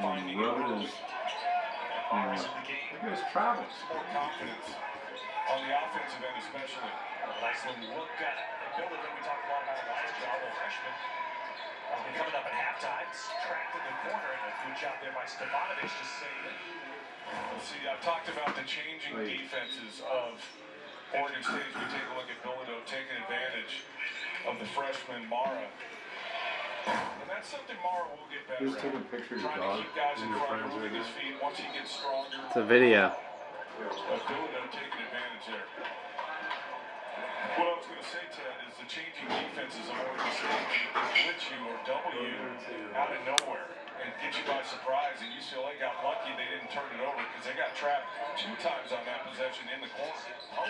finding rubbing his bars in the game. Look at his travels. More confidence on the offensive end, especially. A nice little look at Billy that we talked a lot about last year, the freshman. Coming up at halftime, trapped in the corner, and a good job there by Stefanovic to save it. See, I've talked about the changing defenses of Oregon State as we take a look at Bilodeau taking advantage of the freshman Mara. And that's something Mara will get better Who's taking pictures of your trying dog? to keep guys in Your front, friends moving right his feet once he gets stronger. It's a video. But Bilodeau taking advantage there. What I was going to say, Ted, is the changing defenses of Oregon State can blitz you or double you out of nowhere and get you by surprise. And UCLA got lucky they didn't turn it over because they got trapped 2 times on that possession in the corner. Oh,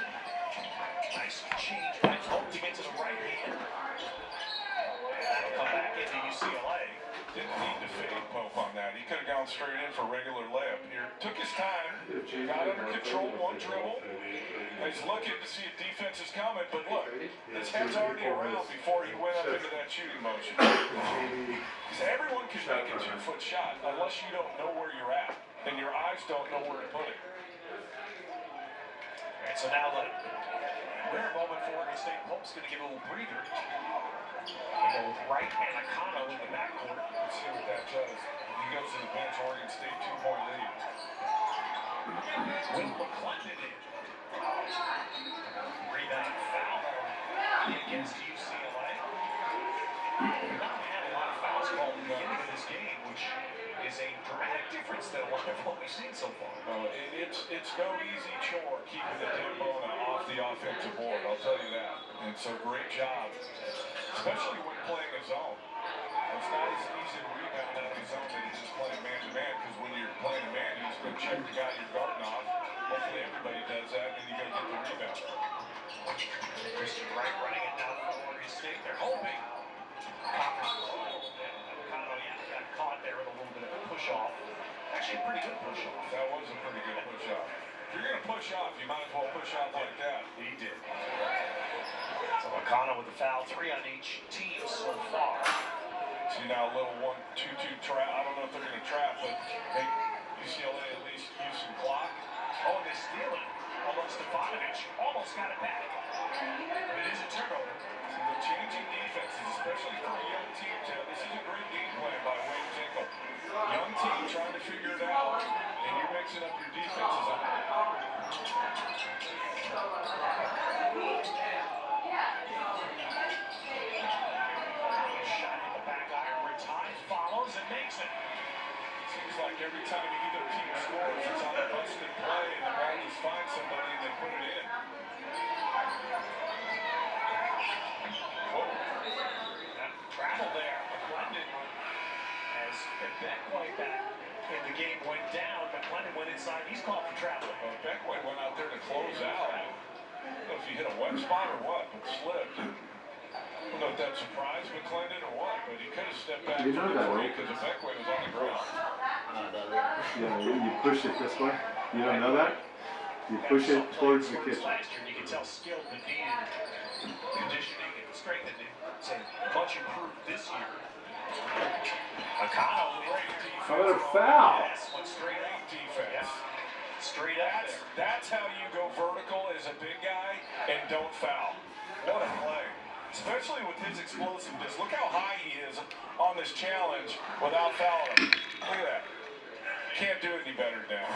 nice change by Pope to get to the right hand. And that'll come back into UCLA. Didn't need to fade Pope on that. He could have gone straight in for regular layup here. Took his time, got under control, 1 dribble. He's looking to see if defense is coming, but look, his head's already around before he went up into that shooting motion. Because everyone can make a 2-foot shot unless you don't know where you're at and your eyes don't know where to put it. And so now the rare moment for Oregon State. Pope's going to give a little breather. They go with Wright and Nakano in the backcourt. Let's see what that does. He goes to the bench, Oregon State 2-point lead. Will McClendon in. Rebound foul against UCLA. They've not had a lot of fouls called at the beginning of this game, which is a dramatic difference than a lot of what we've seen so far. It's no easy chore keeping the Dembona off the offensive board, I'll tell you that. And so great job, especially when playing a zone. It's not as easy to rebound out of the zone than just playing man-to-man, because when you're playing a man, you just go check the guy you're guarding off. Hopefully everybody does that, and then you got to get the rebound. Christian Wright running it down for Oregon State. They're hoping. Nakano got caught there with a little bit of a push-off. Actually, a pretty good push-off. That was a pretty good push-off. If you're going to push off, you might as well push off like that. He did. So Nakano with the foul, 3 on each team so far. See now a little 1-2-2 trap. I don't know if they're going to trap, but make UCLA at least use some clock. Oh, and they steal it. Although Stefanovic almost got it back. But it is a turnover. So the changing defenses, especially for a young team, Ted, this is a great game plan by Wayne Tinkle. Young team trying to figure it out, and you're mixing up your defenses on it. Shot in the back iron, Rattani follows and makes it. Seems like every time either team scores, it's on a busted play, and the ball just finds somebody and they put it in. Whoa. Travel there. McClendon as Beckway back in the game went down. McClendon went inside. He's called for travel. Well, Beckway went out there to close out. I don't know if he hit a wet spot or what, but slipped. I don't know if that surprised McClendon or what, but he could have stepped back You know that, right? because the Beckway was on the ground. Yeah, you push it this way. You don't know that? You push it towards the kitchen. Last year, you can tell skill but needed conditioning and strength and it's much improved this year. Nakano How about a foul? Yes, went straight out. Defense. Straight out. That's how you go vertical as a big guy and don't foul. What a play. Especially with his explosiveness. Look how high he is on this challenge without fouling him. Look at that. Can't do it any better now.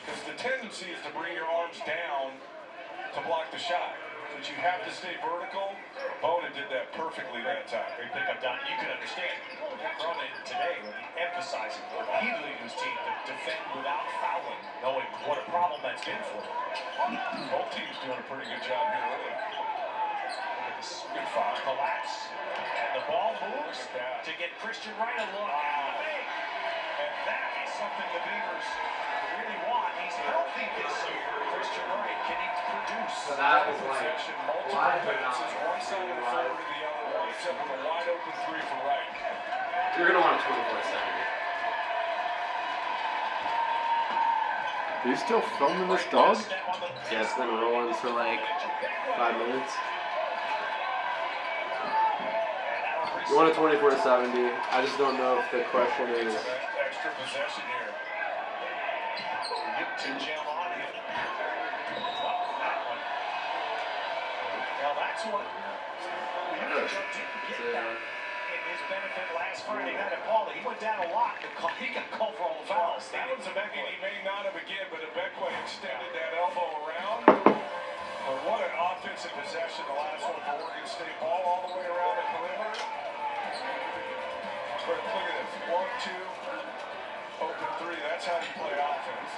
Because the tendency is to bring your arms down to block the shot. But you have to stay vertical. Bona did that perfectly that time. Great pickup down. You can understand Cronin today when he emphasizing repeatedly to his team to defend without fouling, knowing what a problem that's been for him. Both teams doing a pretty good job here early. Good foul. Collapse. And the ball moves to get Christian Wright a look. And that is something the Beavers really want. He's healthy this year. Christian Wright, can he produce? So that was like Possession, multiple live but not passes, one side of the floor to the other, winds up with a wide open 3 for Wright. You're gonna want a 24/7. Are you still filming this dog? Yeah, it's been rolling for like 5 minutes. You want a 24/7, dude. I just don't know if the question is extra possession here. To jam on him. That one. Now that's what we didn't get that in his benefit last Friday night at Paula. He went down a lot. He got called for all the fouls. That was a Becky. He may not have again, but Ebekwe extended that elbow around. But what an offensive possession, the last one for Oregon State. Ball all the way around the perimeter. Look at this. 1, 2, open 3. That's how you play offense.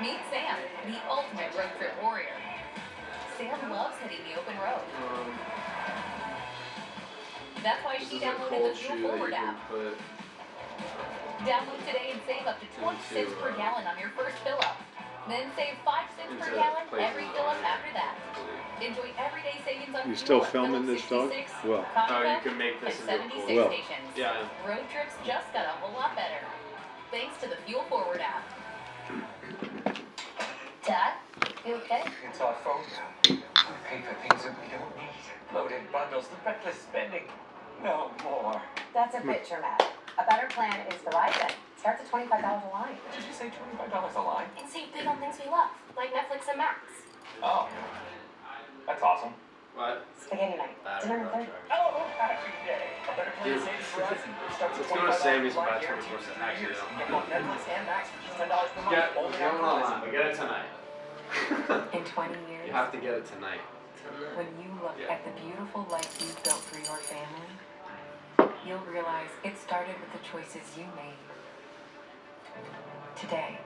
Meet Sam, the ultimate road trip warrior. Sam loves hitting the open road. That's why she downloaded the Fuel Forward app. Download today and save up to 20 cents per gallon on your first fill up. Then save 5 cents per gallon every fill up after that. Enjoy everyday savings on You still fuel at filming this, dog? 66, Well. Conoco, You can make this and into a 76 Well. stations. Yeah. Road trips just got a whole lot better. Thanks to the Fuel Forward app. Dad, you okay? It's our phone now. We pay for things that we don't need. Loaded bundles, the reckless spending. No more. That's a picture, Matt. A better plan is Verizon. Starts at $25 a line. Did you say $25 a line? And save big on things we love, like Netflix and Max. Oh. That's awesome. What? Spaghetti night. Dinner and 30. Oh, happy day. A better plan Dude. is Verizon. Starts Let's at go to Sammy's $25 and buy a line, 24 guaranteed actually, for 2 years. no. Get both Netflix and Max for just $10 per month. Get Only it on online, Verizon. but get it tonight. In 20 years, You have to get it tonight. when you look Yeah. at the beautiful life you've built for your family, you'll realize it started with the choices you made. Today,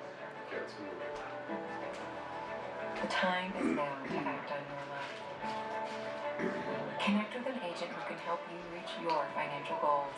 Get it tonight. the time is now to act on your life. Connect with an agent who can help you reach your financial goals.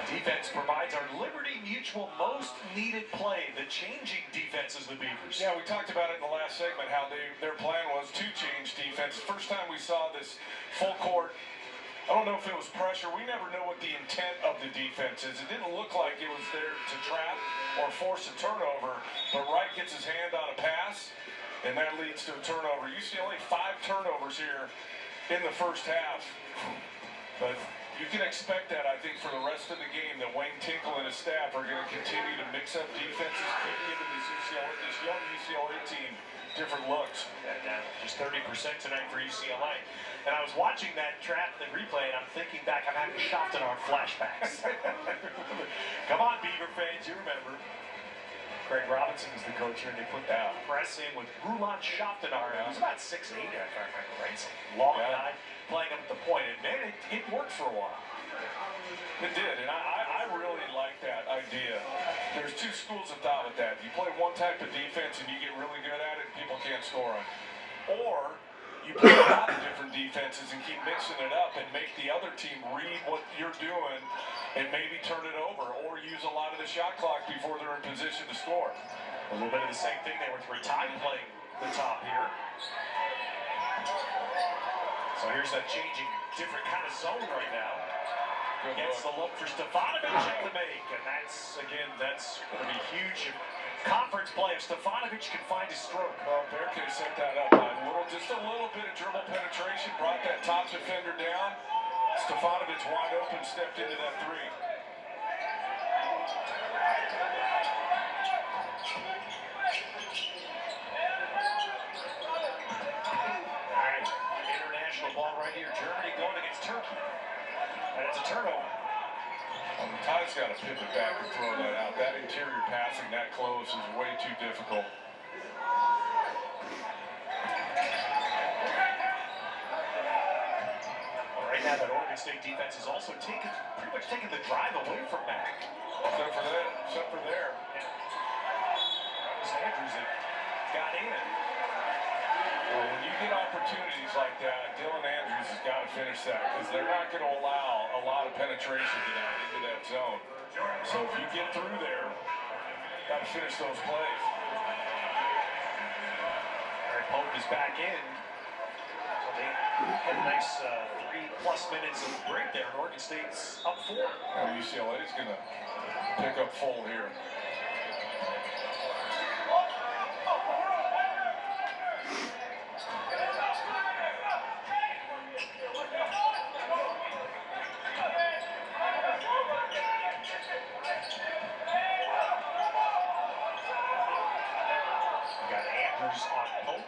Defense provides our Liberty Mutual most needed play, the changing defenses of the Beavers. Yeah, we talked about it in the last segment, how their plan was to change defense. First time we saw this full court, I don't know if it was pressure. We never know what the intent of the defense is. It didn't look like it was there to trap or force a turnover, but Wright gets his hand on a pass, and that leads to a turnover. UCLA 5 turnovers here in the first half. But you can expect that, I think, for the rest of the game, that Wayne Tinkle and his staff are going to continue to mix up defenses, keep giving this young UCLA team different looks. And just 30% tonight for UCLA. And I was watching that trap, the replay, and I'm thinking back, I'm having Shoftenarf flashbacks. Come on, Beaver fans, you remember. Craig Robinson is the coach here, and they put that press in with Rulon Shoftenarf. He was about 6'8", I remember, right? Long guy, playing up at the point. And man, it worked for a while. It did, and I really like that idea. There's two schools of thought with that. You play one type of defense and you get really good at it and people can't score on it. Or you play a lot of different defenses and keep mixing it up and make the other team read what you're doing and maybe turn it over or use a lot of the shot clock before they're in position to score. A little bit of the same thing there with Rattani playing the top here. So here's that changing, different kind of zone right now. Gets the look for Stefanovic at the make, and that's going to be huge. Conference play if Stefanovic can find his stroke. Well, Bear could have set that up by just a little bit of dribble penetration, brought that top defender down. Stefanovic wide open, stepped into that three. All right, international ball right here. Germany going against Turkey. And it's a turnover. Well, the Tide's got to pivot back and throw that out. That interior passing that close is way too difficult. Well, right now, that Oregon State defense is also pretty much taking the drive away from Mac. Except for that, except for there. That was Andrews that got in. Well, when you get opportunities like that, Dylan Andrews has got to finish that because they're not going to allow a lot of penetration into that zone. So if you get through there, got to finish those plays. Pope is back in. So they had a nice 3+ minutes of break there. Oregon State's up 4. UCLA is going to pick up full here. On Pope.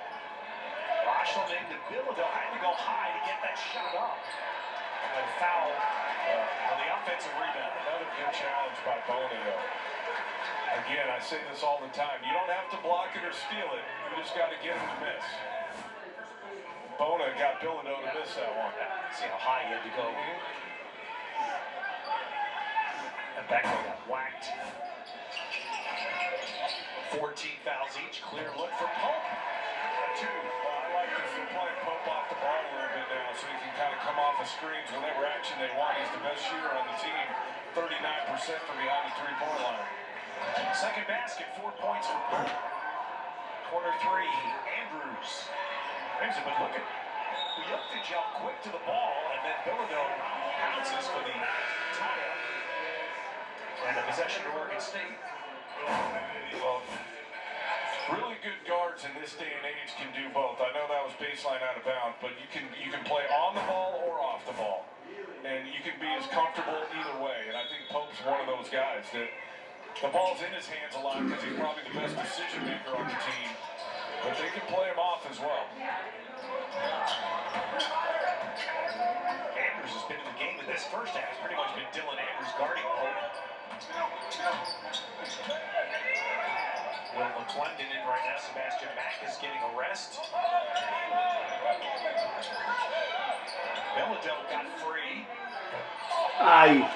Marshall into Bilodeau had to go high to get that shot up. And then foul on the offensive rebound. Another good challenge by Bona, though. Again, I say this all the time. You don't have to block it or steal it. You just got to get him to miss. Bona got Bilodeau to miss that one. See how high he had to go. And Beckler got whacked. 14 fouls each. Clear look for Pope. 2. I like this. They're playing Pope off the ball a little bit now, so he can kind of come off the screens whenever action they want. He's the best shooter on the team. 39% from behind the three-point line. Second basket, 4 points for Pope. Corner 3, Andrews. Brings it, but look at Uyukta jump quick to the ball, and then Bilodeau pounces for the tie-up. And a possession to Oregon State. Well, really good guards in this day and age can do both. I know that was baseline out of bounds, but you can play on the ball or off the ball, and you can be as comfortable either way. And I think Pope's one of those guys that the ball's in his hands a lot because he's probably the best decision maker on the team, but they can play him off as well. Andrews has been in the game in this first half. It's pretty much been Dylan Andrews guarding Pope. Will McClendon in right now. Sebastian Mack is getting a rest. Bilodeau got free. Aye.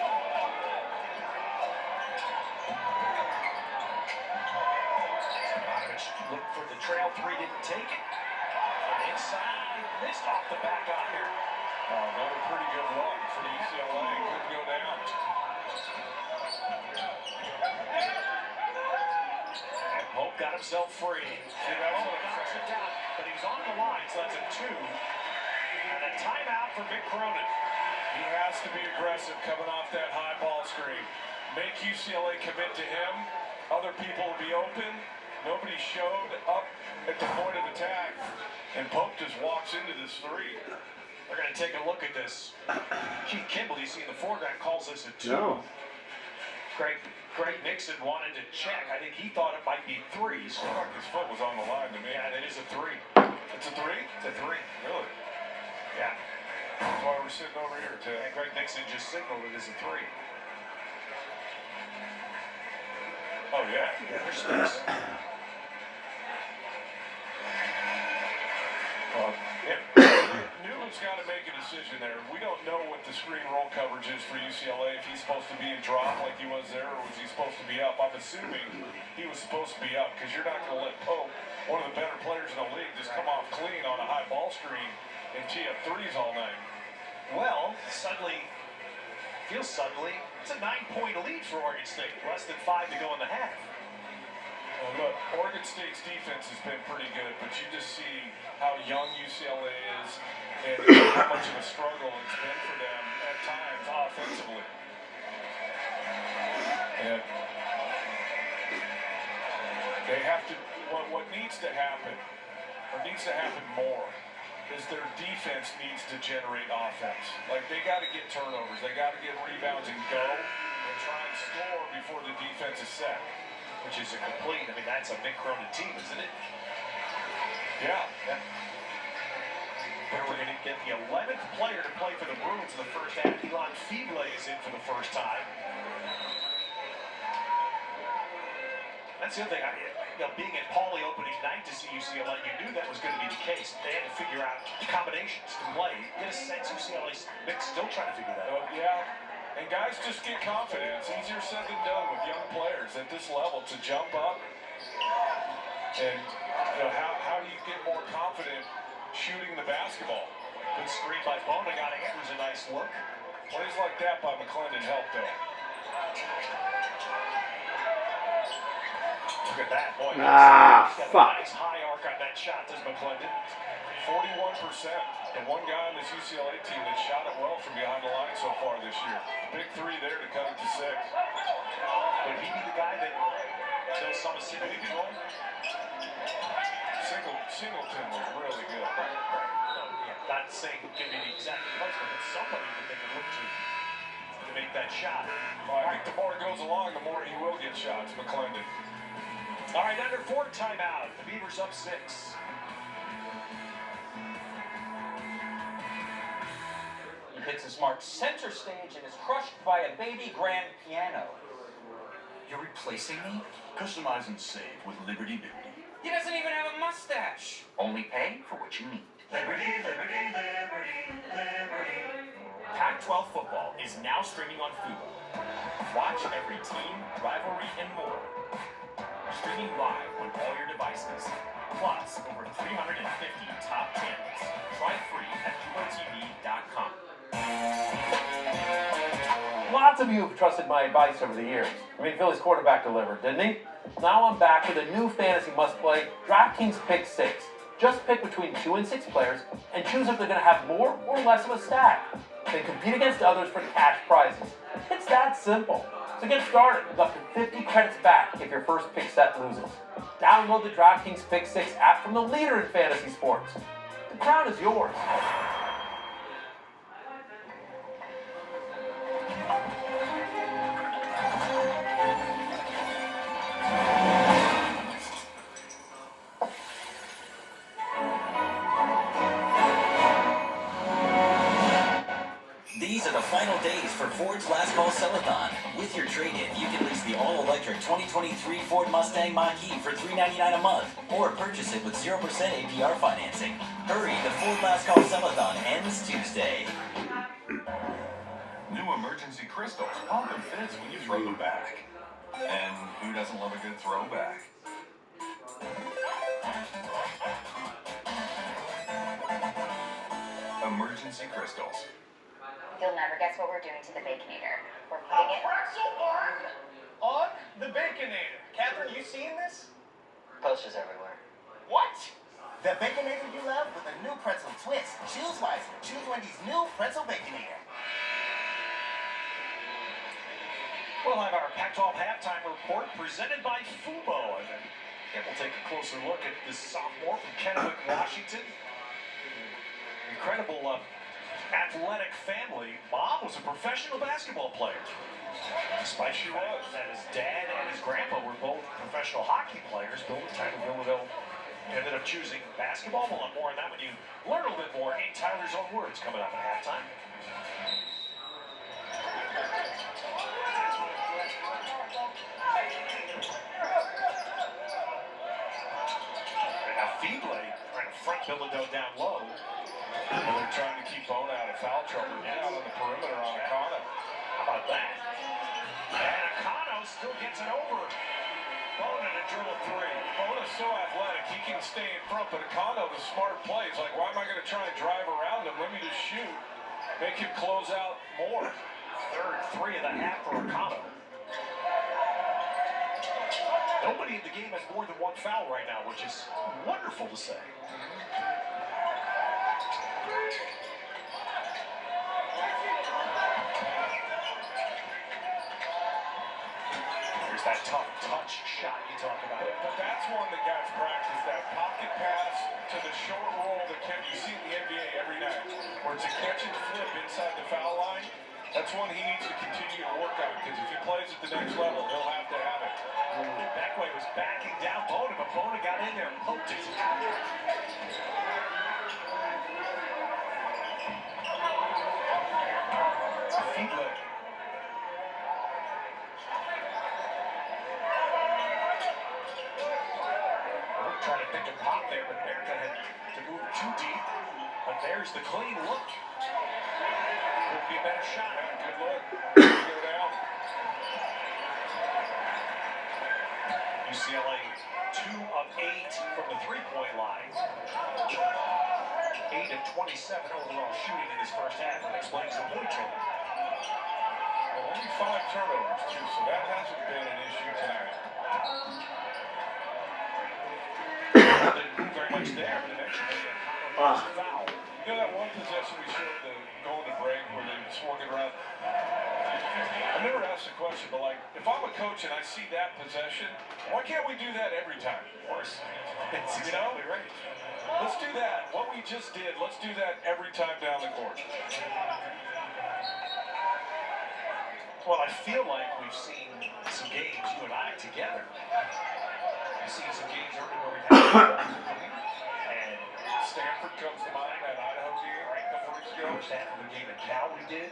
Bogdanovich looked for the trail 3, didn't take it. And inside, missed off the back iron. Another pretty good run for UCLA. Couldn't go down. Pope got himself free. See, that's what Knocks it down, but he's on the line, so that's a 2. And a timeout for Mick Cronin. He has to be aggressive coming off that high ball screen. Make UCLA commit to him. Other people will be open. Nobody showed up at the point of attack. And Pope just walks into this 3. We're going to take a look at this. Keith Kimball, you see in the foreground, calls this a 2. No. Greg Nixon wanted to check. I think he thought it might be 3. So His foot was on the line to me. yeah, that is a 3. It's a 3? It's a 3. Really? Yeah. That's why we're sitting over here, Ted. And Greg Nixon just signaled it as a 3. Oh, yeah. Yeah, there's space. Newland's got to make a decision there. We don't know what the screen roll coverage is for UCLA. If he's supposed to be in drop like he was there, or was he supposed to be up? I'm assuming he was supposed to be up because you're not going to let Pope, one of the better players in the league, just come off clean on a high ball screen and tee up 3s all night. Well, it's a 9-point lead for Oregon State. Less than 5 to go in the half. Well, look, Oregon State's defense has been pretty good, but you just see how young UCLA is and how much of a struggle it's been for them at times offensively. And they have to, what needs to happen, or needs to happen more, is their defense needs to generate offense. Like, they got to get turnovers, they got to get rebounds and go and try and score before the defense is set. Which is a complete, I mean, that's a Mick Cronin team, isn't it? Yeah. Where we're going to get the 11th player to play for the Bruins in the first half. Elon Feeble is in for the first time. That's the other thing. Being at Pauley opening night to see UCLA, you knew that was going to be the case. They had to figure out combinations to play. Get a sense UCLA's Mick's still trying to figure that out. Yeah. And guys just get confident. It's easier said than done with young players at this level to jump up. And how do you get more confident shooting the basketball? Good screen by Bona. Got Andrews a nice look. Plays like that by McClendon help though. Look at that. Boy, Ah, he's got fuck. a nice high arc on that that shot, does McClendon. 41%. And one guy on this UCLA team that shot it well from behind the line so far this year. Big three there to cut it to 6. Would he be the guy that does some of Singleton control? Singleton was really good. Not saying give me the exact replacement, but somebody that they can look to make that shot. Well, I think the more it goes along, the more he will get shots, McClendon. All right, under 4 timeout. The Beavers up 6. He hits his mark center stage and is crushed by a baby grand piano. You're replacing me? Customize and save with Liberty Liberty. He doesn't even have a mustache. Only pay for what you need. Liberty, Liberty, Liberty, Liberty. Pac-12 football is now streaming on Fubo. Watch every team, rivalry, and more. Streaming live on all your devices. Plus, over 350 top channels. Try free at FuboTV.com. Lots of you have trusted my advice over the years. I mean, Philly's quarterback delivered, didn't he? Now I'm back with a new fantasy must-play, DraftKings Pick 6. Just pick between 2 and 6 players and choose if they're going to have more or less of a stack. Then compete against others for cash prizes. It's that simple. So get started with up to 50 credits back if your first pick set loses. Download the DraftKings Pick 6 app from the leader in fantasy sports. The crown is yours. These are the final days for Ford's Last Call Sell-A-thon. With your trade-in, you can lease the all-electric 2023 Ford Mustang Mach-E for $399 a month, or purchase it with 0% APR financing. Hurry, the Ford Last Call Sell-A-thon ends Tuesday. New emergency crystals. Pump and fizz when you throw them back. And who doesn't love a good throwback? Emergency crystals. You'll never guess what we're doing to the Baconator. We're putting it On the Baconator. Catherine, you seeing this? Posters everywhere. What? The Baconator you love with a new pretzel twist. Choose wisely. Choose Wendy's new pretzel Baconator. We'll have our Pac-12 halftime report presented by Fubo, and then we'll take a closer look at this sophomore from Kennewick, Washington. Incredible athletic family. Mom was a professional basketball player. Despite she was, and his dad and his grandpa were both professional hockey players. Bill Villaville ended up choosing basketball. We'll have more on that when you learn a little bit more in Tyler's own words coming up at halftime. And now Feebley trying to front Bilodeau down low. And they're trying to keep Bona out of foul trouble. Get out on the perimeter on Akano. How about that? And Akano still gets it over. Bona to dribble 3. Bona's so athletic, he can stay in front, but Akano, the smart play, is like, why am I going to try and drive around him? Let me just shoot. Make him close out more. Third 3 of the half for Akano. Nobody in the game has more than 1 foul right now, which is wonderful to say. There's that tough touch shot you talk about. But that's one that guys practice, that pocket pass to the short roll that you see in the NBA every night, where it's a catch and flip inside the foul line. That's one he needs to continue to work on, because if he plays at the next level, he'll have to have it. Beckway was backing down Bona, but Bona got in there and poked it. Feebley. Trying to pick and pop there, but America had to move too deep. But there's the clean look. Could be a better shot. Good look. Go down. UCLA 2 of 8 from the three-point line. 8 of 27 overall shooting in his first half, and explains the point total. Well, only 5 turnovers, too, so that hasn't been an issue tonight. Didn't move very much much there, but eventually foul. You know that one possession we showed the going to break where they swung it around? I've never asked the question, but like, if I'm a coach and I see that possession, why can't we do that every time? Of course. That's You know? exactly right. Let's do that. What we just did, let's do that every time down the court. Well, I feel like we've seen some games, you and I, together. We've seen some games early where we had and Stanford comes to mind, that Idaho game right a couple weeks ago. first half of the game at Cal we did.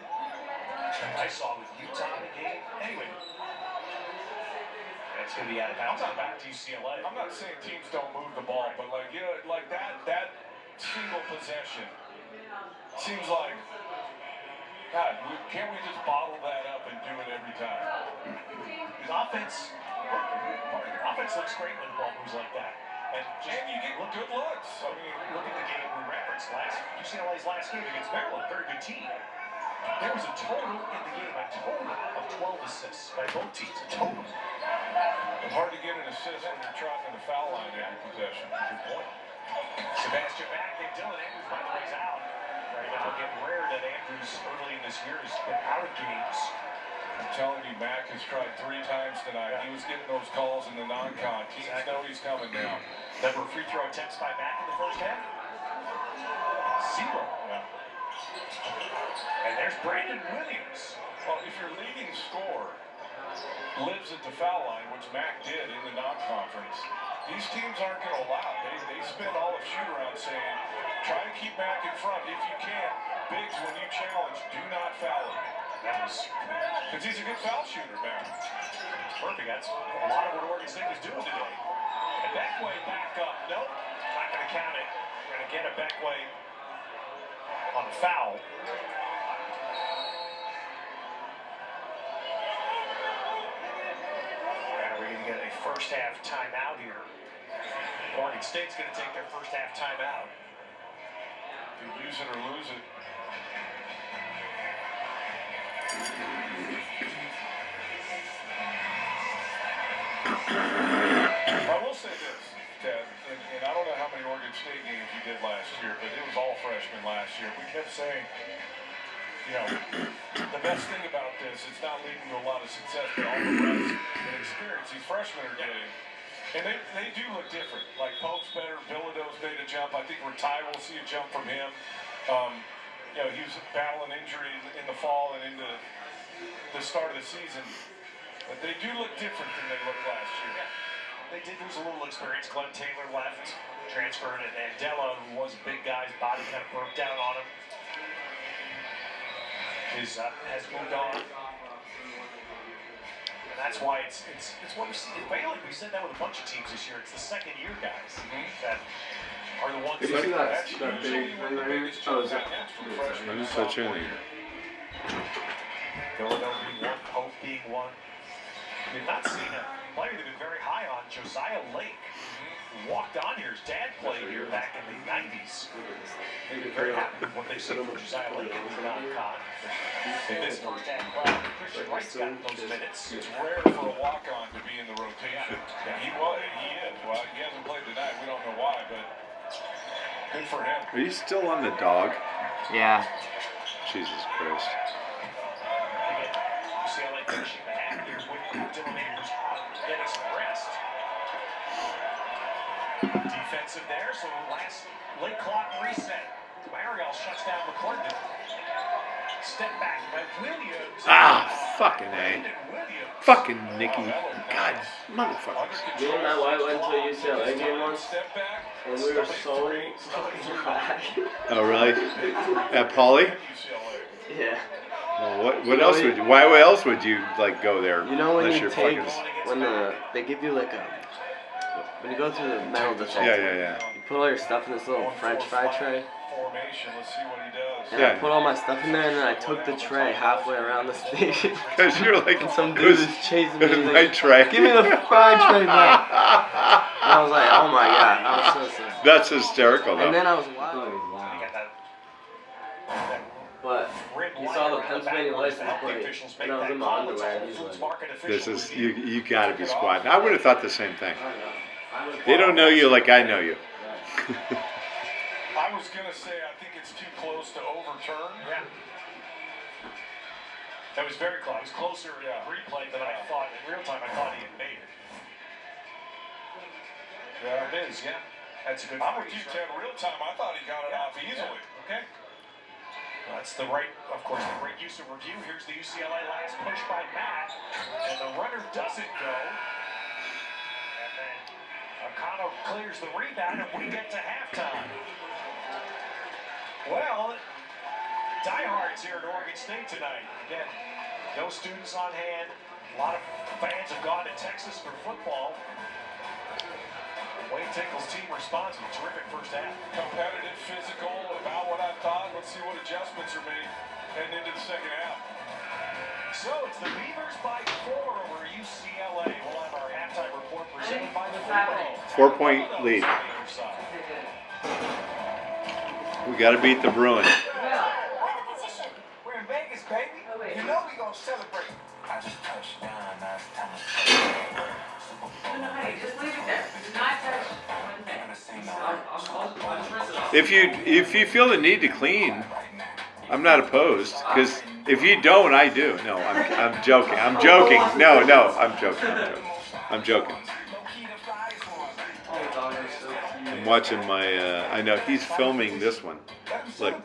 I saw with Utah in the game. Anyway, that's going to be out of bounds. I'm not back to UCLA. I'm not saying teams don't move the ball, but like, you know, like that single possession seems like, God, can't we just bottle that up and do it every time? His offense looks great when the ball moves like that. And you get good looks. I mean, look at the game we referenced UCLA's last game against Maryland, very good team. There was a total in the game, a total of 12 assists by both teams. A total. It's hard to get an assist when you're trotting the foul line every possession. Good point. Sebastian Mack and Dylan Andrews, by the way, is out. Right now, getting rare that Andrews early in this year has been out of games. I'm telling you, Mack has tried 3 times tonight. He was getting those calls in the non-con. Teams know he's coming now. Number of free throw attempts by Mack in the first half? 0. Yeah. And there's Brandon Williams. Well, if your leading scorer lives at the foul line, which Mack did in the non-conference, these teams aren't going to allow it. They spend all of shoot-around saying, try to keep Mack in front if you can. Biggs, when you challenge, do not foul him. Because he's a good foul shooter, man. Perfect. That's a lot of what Oregon State was doing today. And Beckway back up. Nope. Not going to count it. We're going to get a Beckway on the foul. And we're going to get a first half timeout here. Oregon State's going to take their first half timeout. You use it or lose it. I will say this, Ted, and I don't know how many Oregon State games you did last year, but it was all freshmen last year. We kept saying, you know, the best thing about this, it's not leading to a lot of success, but all the reps and experience these freshmen are getting. And they do look different. Like Pope's better, Bilodeau's made a jump. I think Ratai will see a jump from him. You know, he was battling injury in the fall and into the start of the season. But they do look different than they looked last year. Yeah. They did lose a little experience. Glenn Taylor left, transferred, and Andela, who was a big guy, his body kind of broke down on him. Has moved on. And that's why it's what we see. Bailey, we said that with a bunch of teams this year. It's the second year guys that are the ones Did you see that usually big when the biggest oh, jumps is it? happen from freshmen. I'm just touching it. Philadelphia being one, Pope being one. We've not seen a player they've been very high on, Josiah Lake. Who walked on here. His dad played here back in the 90s. They've been very happy with what they've seen from Josiah Lake in the non-con. In this first half, Christian Wright's got those minutes. It's rare for a walk-on to be in the rotation. He is. Well, he hasn't played tonight. We don't know why, but good for him. Are you still on the dog? Yeah. Jesus Christ. UCLA finishing the half here with Dylan Andrews getting some rest. Defensive there, so last late clock reset. Mariel shuts down McClendon. Step back by Williams. Fucking A. Fucking Nikki. God, motherfuckers. You know that why I went to a UCLA game once? And we were so black. Oh, really? At Poly? Yeah. Well, what else would you? Why else would you like go there? You know when unless you you're take fucking... they give you like a when you go through the metal detector. Yeah. You put all your stuff in this little French fry tray. Formation. Let's see what he does. And I put all my stuff in there, and then I took the tray halfway around the station. Because you're like, and some dude is chasing me. My Like, tray. Give me the fry tray back. And I was like, oh my god, I was so sick. That's hysterical, though. And then I was wild. But he saw the Pennsylvania license plate, and I was in my underwear, and he's like, This is you. You got to be squatting. I would have thought the same thing. They don't know you like I know you. I was gonna say I think it's too close to overturn. Yeah. That was very close. It was closer in replay than I thought. In real time, I thought he had made it. Yeah. It is, yeah. That's a good I'm with free you, strike. Ted. Real time, I thought he got it off easily. Yeah. Okay. Well, that's the right, of course, the great use of review. Here's the UCLA last push by Matt. And the runner doesn't go. And then O'Connell clears the rebound, and we get to halftime. Well, diehards here at Oregon State tonight. Again, no students on hand. A lot of fans have gone to Texas for football. Wayne Tinkle's team responds with a terrific first half. Competitive, physical, about what I thought. Let's see what adjustments are made heading into the second half. So it's the Beavers by 4 over UCLA. We'll have our halftime report presented by the football. 4-point lead. We got to beat the Bruins. We're in Vegas, baby. You know we gonna celebrate. I just touched down. Now it's time to celebrate. Just leave it there. Do not touch. If you feel the need to clean, I'm not opposed. Because if you don't, I do. No, I'm joking. I'm joking. No, I'm joking. I'm joking. I'm watching my. I know he's filming this one. Look.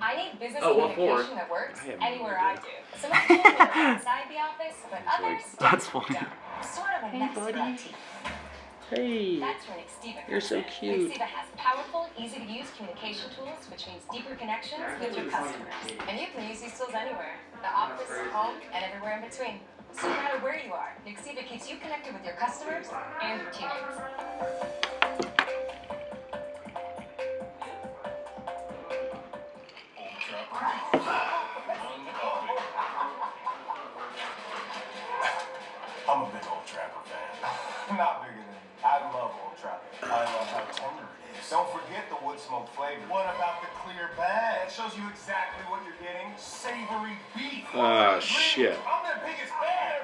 I need business what for? communication that works anywhere I do. Some of them are inside the office, but others That's funny. don't. Sort of a mess about teeth. Hey, That's where Nextiva you're comes so in. cute. Nextiva has powerful, easy-to-use communication tools, which means deeper connections with your customers. And you can use these tools anywhere, the office, home, and everywhere in between. So no matter where you are, Nextiva keeps you connected with your customers and your teammates. I'm a big Old Trapper fan. Not bigger than you. I love Old Trapper. I love how tender it is. Don't forget the wood smoke flavor. What about the clear bag? That shows you exactly what you're getting. Savory beef. Shit. I'm their biggest fan.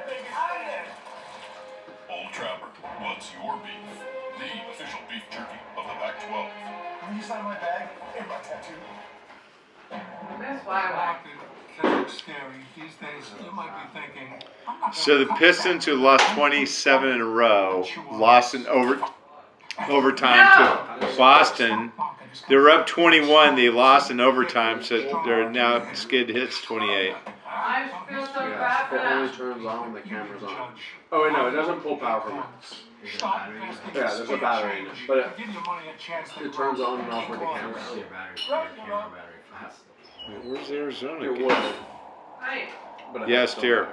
Old Trapper, what's your beef? The official beef jerky of the Pac-12. Will you sign my bag and my tattoo? That's why I Scary. These days, you might be thinking. So the Pistons, who lost 27 in a row, lost in overtime to Boston. They were up 21. They lost in overtime, so they're now skid hits 28. I feel so bad for It only that. turns on when the camera's on. Oh wait, no, it doesn't pull power from it. Yeah, there's a battery in it, but it turns on and off with the camera. Where's Arizona? It again? would. Right. But Yes, dear.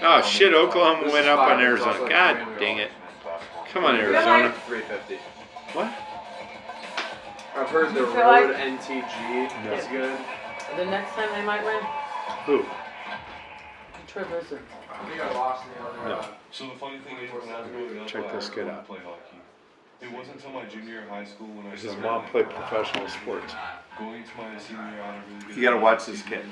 Oh shit! Oklahoma went up on Arizona. God dang it! Come on, Arizona. 350. What? I've heard the You feel Road like- NTG is good. The next time they might win, Who? Troy Blizzard. I think I lost the other. No. So the funny thing is, when I was growing up, Check this kid out. play hockey. It wasn't until my junior year of high school when I His started mom played professional sports. going to my senior year on a really good. You gotta watch this kid.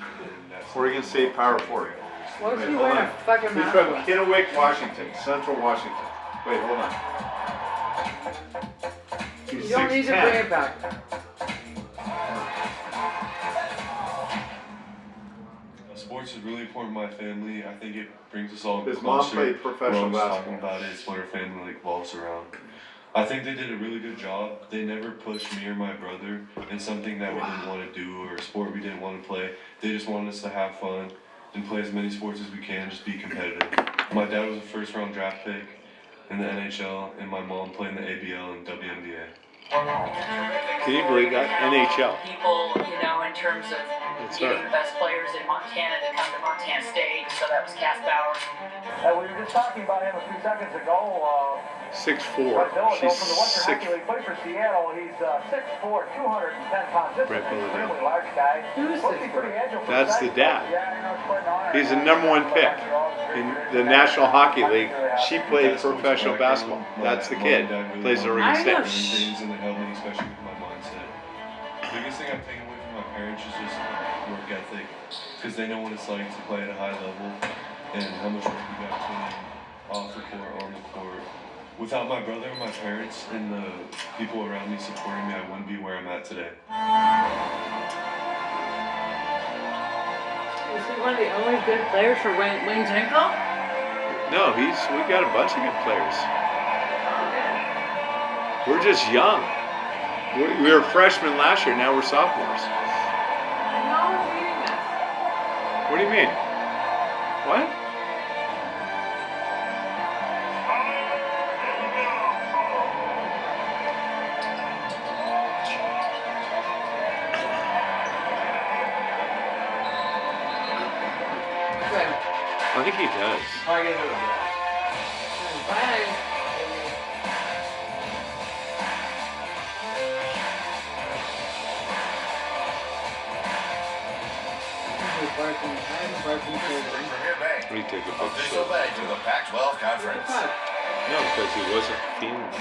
Oregon State Power Forward. What if Wait, you hold wear on. a fucking He's mask? from Kennewick, Washington, Central Washington. Wait, hold on. You He's don't need to 6'10". bring it back. Sports is really important to my family. I think it brings us all His mom closer. played professional We're always talking basketball. about it. It's what our family revolves around. I think they did a really good job. They never pushed me or my brother in something that we didn't want to do or a sport we didn't want to play. They just wanted us to have fun and play as many sports as we can, just be competitive. My dad was a first-round draft pick in the NHL, and my mom played in the ABL and WNBA. Can you believe that? NHL. People, you know, in terms of That's getting right. the best players in Montana to come to Montana State, so that was Cass Bauer. We were just talking about him a few seconds ago. 6'4". She's 6'. He played for Seattle. He's 6'4", 210 pounds. Just Brett an Bilodeau. extremely large guy. Who's Must be pretty agile for That's the size. dad. Yeah, you know, it's quite an honor. He's the #1 pick in the National Hockey League. She played professional basketball. That's the kid. Plays at Oregon I know. State. Things and it helped me, especially with my mindset. The biggest thing I've taken away from my parents is just work ethic, because they know what it's like to play at a high level and how much work we got to put in off the court, on the court. without my brother and my parents and the people around me supporting me, I wouldn't be where I'm at today. Was he one of the only good players for Wayne Zenko? No, we got a bunch of good players. We're just young. We were freshmen last year, now we're sophomores. What do you mean? What? I think he does. Bye. We take a big Official shot. leg to the Pac-12 conference. No, because he wasn't feeling it.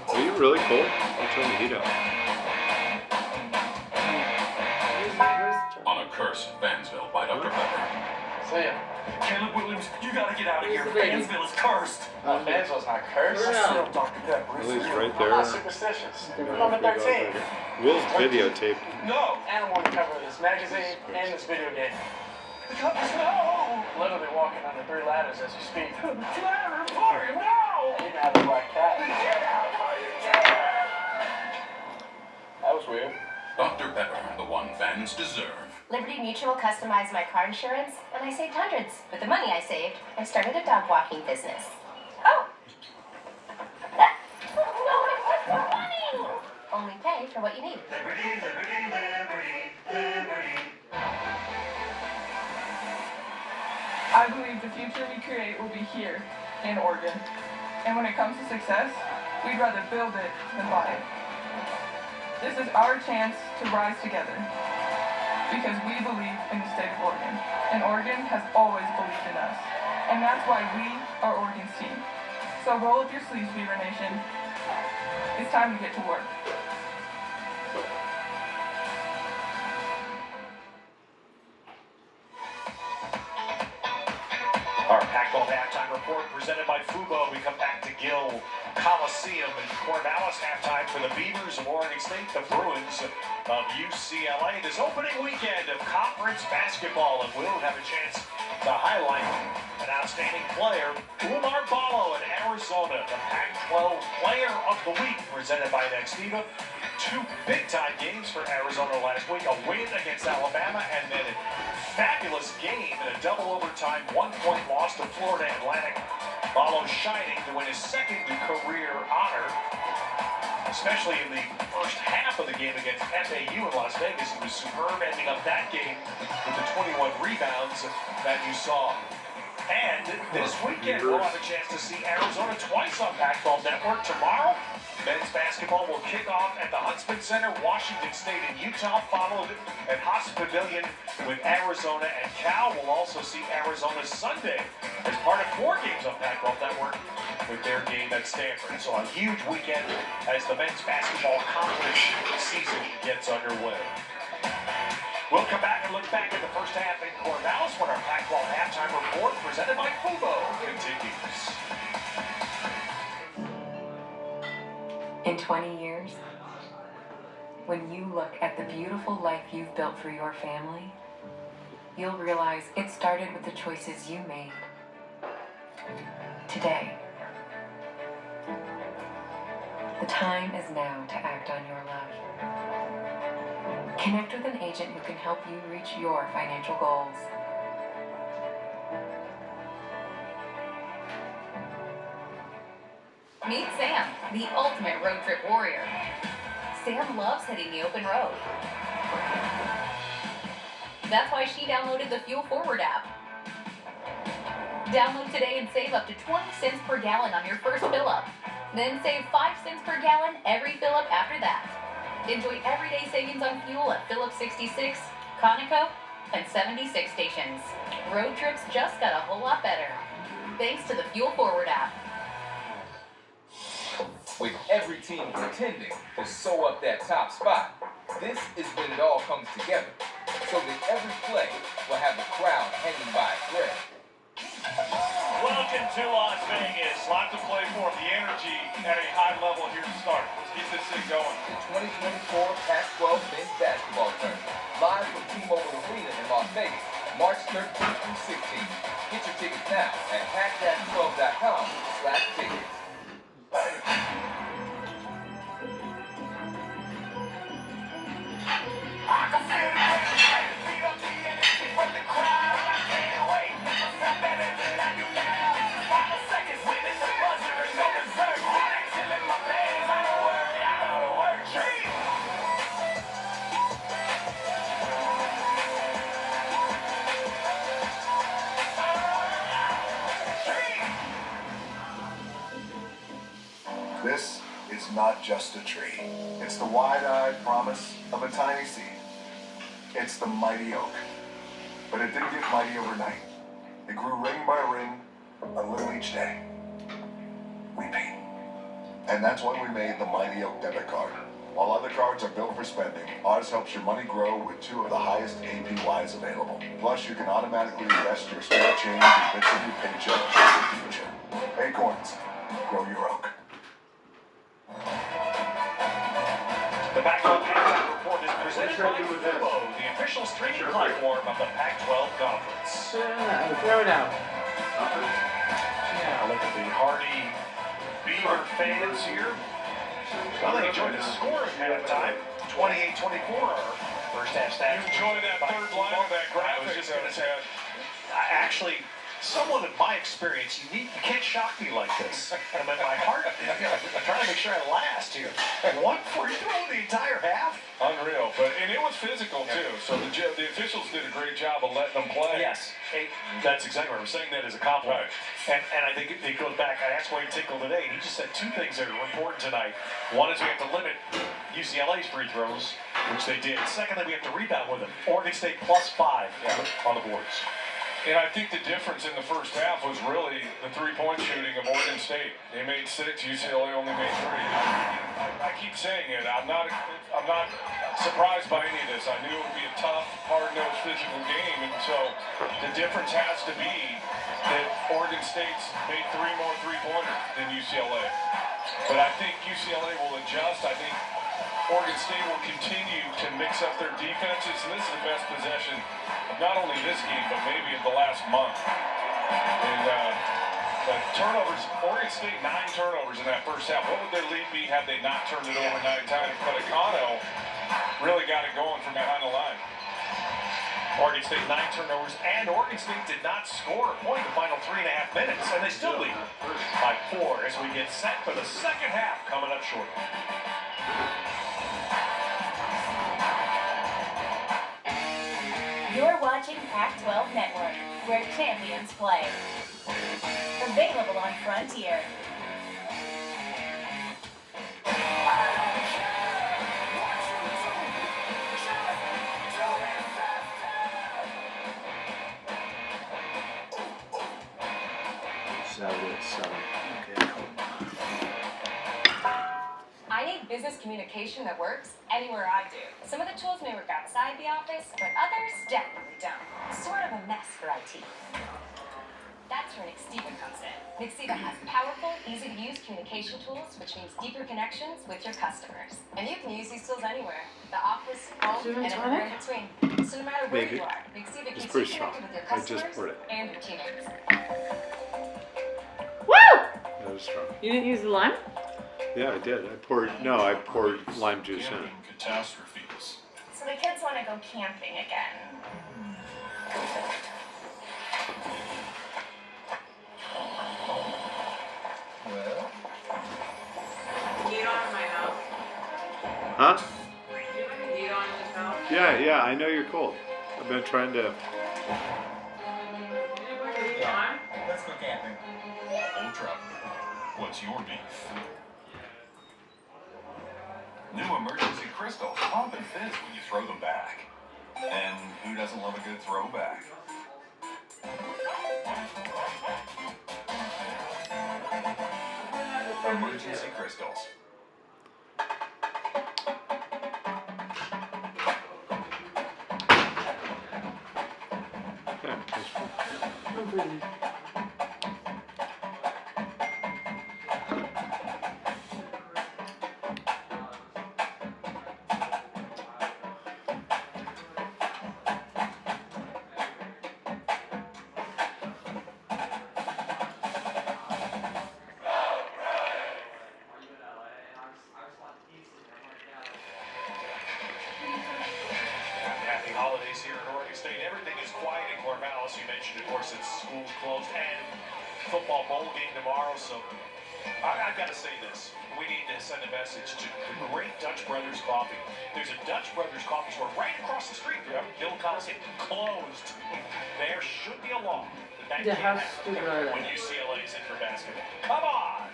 Are you really cold? I'll turn the heat up. On a Curse, Vansville by Dr. Pepper. See ya. Caleb Williams, you gotta get out of here. Vansville is cursed. Vansville's not cursed. Still Dr. Pepper. Will's right there. I'm not superstitious. Number 13. Will's videotaped. No! And I'm on the cover of this magazine and this video game. The covers, no! Literally walking on the 3 ladders as you speak. Ladder, Potter, no! You have a black cat. That was weird. Dr. Pepper, the one fans deserve. Liberty Mutual customized my car insurance, and I saved hundreds. With the money I saved, I started a dog walking business. Oh! Money! Only pay for what you need. I believe the future we create will be here, in Oregon. And when it comes to success, we'd rather build it than buy it. This is our chance to rise together. Because we believe in the state of Oregon. And Oregon has always believed in us. And that's why we are Oregon's team. So roll up your sleeves, Beaver Nation. It's time to get to work. Our Pac-12 halftime report presented by Fubo. We come back to Gill Coliseum in Corvallis. Halftime for the Beavers of Oregon State, the Bruins of UCLA. This opening weekend of conference basketball, and we'll have a chance to highlight an outstanding player, Oumar Ballo in Arizona, the Pac-12 Player of the Week, presented by Nextiva. 2 big-time games for Arizona last week, a win against Alabama, and then a fabulous game in a double overtime 1-point loss to Florida Atlantic. Ballo shining to win his 2nd career honor, especially in the first half of the game against FAU in Las Vegas. He was superb, ending up that game with the 21 rebounds that you saw. And this weekend, we'll have a chance to see Arizona twice on Pac-12 Network. Tomorrow, men's basketball will kick off at the Huntsman Center, Washington State and Utah, followed at Haas Pavilion with Arizona and Cal. We'll also see Arizona Sunday as part of 4 games on Pac-12 Network with their game at Stanford. So a huge weekend as the men's basketball conference season gets underway. We'll come back and look back at the first half in Corvallis when our Pac-12 halftime report presented by Fubo continues. In 20 years, when you look at the beautiful life you've built for your family, you'll realize it started with the choices you made today. The time is now to act on your love. Connect with an agent who can help you reach your financial goals. Meet Sam, the ultimate road trip warrior. Sam loves hitting the open road. That's why she downloaded the Fuel Forward app. Download today and save up to 20 cents per gallon on your first fill-up. Then save 5 cents per gallon every fill-up after that. Enjoy everyday savings on fuel at Phillips 66, Conoco, and 76 stations. Road trips just got a whole lot better. Thanks to the Fuel Forward app. With every team pretending to sew up that top spot, This is when it all comes together, so that every play will have the crowd hanging by a thread. Welcome to Las Vegas. Lot to play for. The energy at a high level here to start. Let's get this thing going. The 2024 Pac-12 Men's Basketball Tournament, live from T-Mobile Arena in Las Vegas, March 13th through 16th. Get your tickets now at pac-12.com/tickets. This is not just a tree. It's the wide-eyed promise of a tiny seed. It's the mighty oak. But it didn't get mighty overnight. It grew ring by ring, a little each day. Weeping. And that's when we made the Mighty Oak debit card. While other cards are built for spending, ours helps your money grow with 2 of the highest APYs available. Plus, you can automatically invest your spare change in bits of your paycheck for the future. Acorns, grow your oak. The Pac-12 halftime report is presented by Fubo, the official streaming platform of the Pac-12 Conference. Throw it out. Yeah, look at the hardy Beaver fans here. Well, they enjoyed the score at halftime, 28-24. First half stats. You enjoy that third line of that graphic. I was just going to say, actually, someone in my experience, you can't shock me like this. I'm in my heart. I'm trying to make sure I last here. 1 free throw the entire half? Unreal, and it was physical too. So the officials did a great job of letting them play. Yes, that's exactly right. We're saying that as a compliment. Right. And I think it goes back. I asked Wayne Tinkle today, and he just said 2 things that are important tonight. One is we have to limit UCLA's free throws, which they did. Secondly, we have to rebound with them. Oregon State +5 on the boards. And I think the difference in the first half was really the three-point shooting of Oregon State. They made 6, UCLA only made 3. I keep saying it. I'm not surprised by any of this. I knew it would be a tough, hard-nosed, physical game, and so the difference has to be that Oregon State's made 3 more three-pointers than UCLA. But I think UCLA will adjust. I think Oregon State will continue to mix up their defenses, and this is the best possession of not only this game, but maybe of the last month. And the turnovers, Oregon State 9 turnovers in that first half. What would their lead be had they not turned it over 9 times? But Econo really got it going from behind the line. Oregon State 9 turnovers, and Oregon State did not score a point in the final 3.5 minutes, and they still lead by 4 as we get set for the second half coming up shortly. You're watching Pac-12 Network, where champions play. Available on Frontier. I need business communication that works anywhere I do. Some of the tools may work outside the office, but others definitely don't. Sort of a mess for IT. That's where Nextiva comes in. Nextiva has powerful, easy-to-use communication tools, which means deeper connections with your customers. And you can use these tools anywhere. The office, home, and everywhere in between. So no matter where you are, Nextiva keeps you connected with your customers and your teammates. Woo! That was strong. You didn't use the lime? Yeah, I did. I poured lime juice in. Catastrophes. So the kids want to go camping again. Well? Heat on my house. Huh? Do you have a heat on this house? Yeah, I know you're cold. I've been trying to. Let's go camping. Old Traveler, what's your beef? New emergency crystals pump and fizz when you throw them back. And who doesn't love a good throwback? Emergency crystals. Happy holidays here in Oregon State. Everything is quiet in Corvallis. You mentioned, of course, it's schools closed and football bowl game tomorrow. So I've got to say this. We need to send a message to the great Dutch Brothers Coffee. There's a Dutch Brothers Coffee store right across the street. Bill Coliseum closed. There should be a law that Yeah, how can't stupid happen are they? when UCLA is in for basketball. Come on!